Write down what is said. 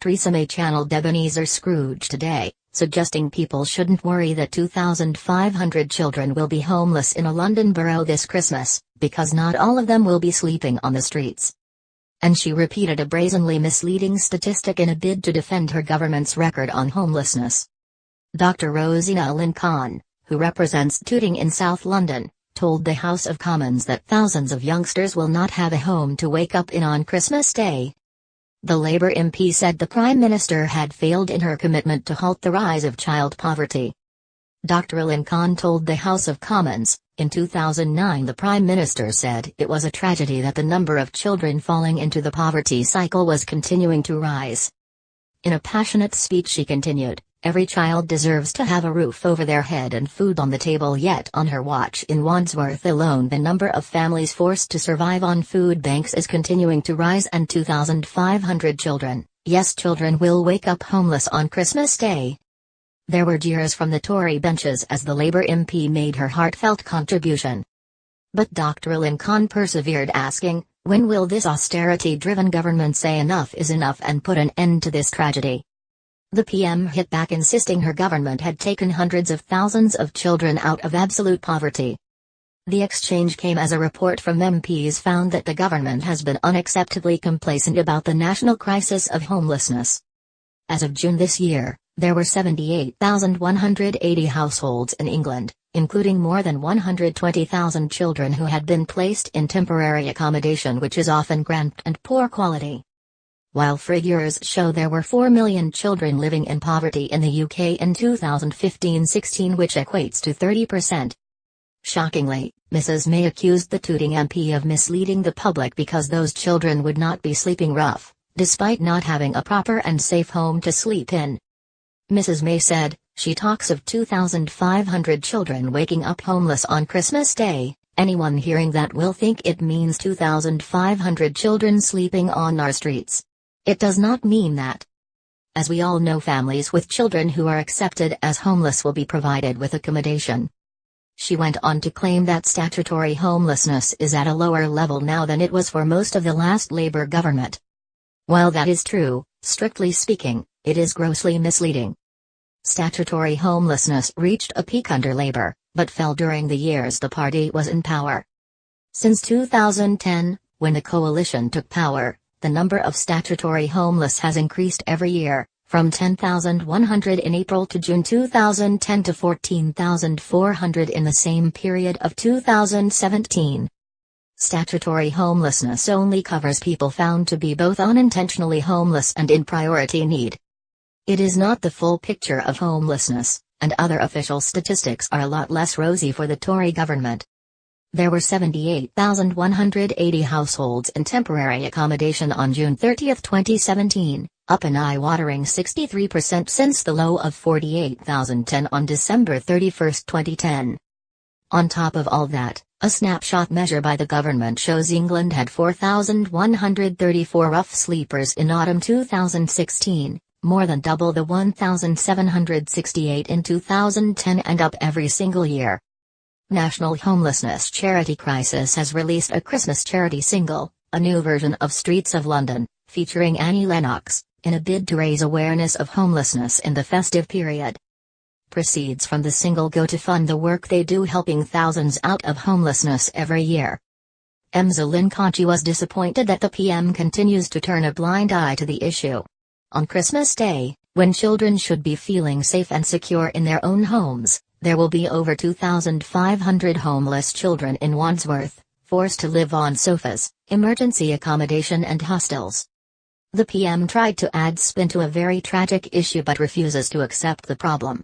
Theresa May channeled Ebenezer Scrooge today, suggesting people shouldn't worry that 2,500 children will be homeless in a London borough this Christmas, because not all of them will be sleeping on the streets. And she repeated a brazenly misleading statistic in a bid to defend her government's record on homelessness. Dr. Rosina Lynn-Khan, who represents Tooting in South London, told the House of Commons that thousands of youngsters will not have a home to wake up in on Christmas Day. The Labour MP said the Prime Minister had failed in her commitment to halt the rise of child poverty. Dr. Lynn-Khan told the House of Commons, in 2009 the Prime Minister said it was a tragedy that the number of children falling into the poverty cycle was continuing to rise. In a passionate speech she continued, "Every child deserves to have a roof over their head and food on the table, yet on her watch in Wandsworth alone the number of families forced to survive on food banks is continuing to rise and 2,500 children, yes children, will wake up homeless on Christmas Day." There were jeers from the Tory benches as the Labour MP made her heartfelt contribution. But Dr. Lynn-Khan persevered, asking, "When will this austerity-driven government say enough is enough and put an end to this tragedy?" The PM hit back, insisting her government had taken hundreds of thousands of children out of absolute poverty. The exchange came as a report from MPs found that the government has been unacceptably complacent about the national crisis of homelessness. As of June this year, there were 78,180 households in England, including more than 120,000 children who had been placed in temporary accommodation, which is often cramped and poor quality. While figures show there were 4 million children living in poverty in the UK in 2015-16, which equates to 30%. Shockingly, Mrs. May accused the Tooting MP of misleading the public because those children would not be sleeping rough, despite not having a proper and safe home to sleep in. Mrs. May said, "She talks of 2,500 children waking up homeless on Christmas Day. Anyone hearing that will think it means 2,500 children sleeping on our streets. It does not mean that. As we all know, families with children who are accepted as homeless will be provided with accommodation." She went on to claim that statutory homelessness is at a lower level now than it was for most of the last Labour government. While that is true, strictly speaking, it is grossly misleading. Statutory homelessness reached a peak under Labour, but fell during the years the party was in power. Since 2010, when the coalition took power, the number of statutory homeless has increased every year, from 10,100 in April to June 2010 to 14,400 in the same period of 2017. Statutory homelessness only covers people found to be both unintentionally homeless and in priority need. It is not the full picture of homelessness, and other official statistics are a lot less rosy for the Tory government. There were 78,180 households in temporary accommodation on June 30, 2017, up an eye-watering 63% since the low of 48,010 on December 31, 2010. On top of all that, a snapshot measure by the government shows England had 4,134 rough sleepers in autumn 2016, more than double the 1,768 in 2010 and up every single year. National Homelessness Charity Crisis has released a Christmas charity single, a new version of Streets of London, featuring Annie Lennox, in a bid to raise awareness of homelessness in the festive period. Proceeds from the single go to fund the work they do helping thousands out of homelessness every year. Emza Lynn-Khan was disappointed that the PM continues to turn a blind eye to the issue. On Christmas Day, when children should be feeling safe and secure in their own homes, there will be over 2,500 homeless children in Wandsworth, forced to live on sofas, emergency accommodation and hostels. The PM tried to add spin to a very tragic issue but refuses to accept the problem.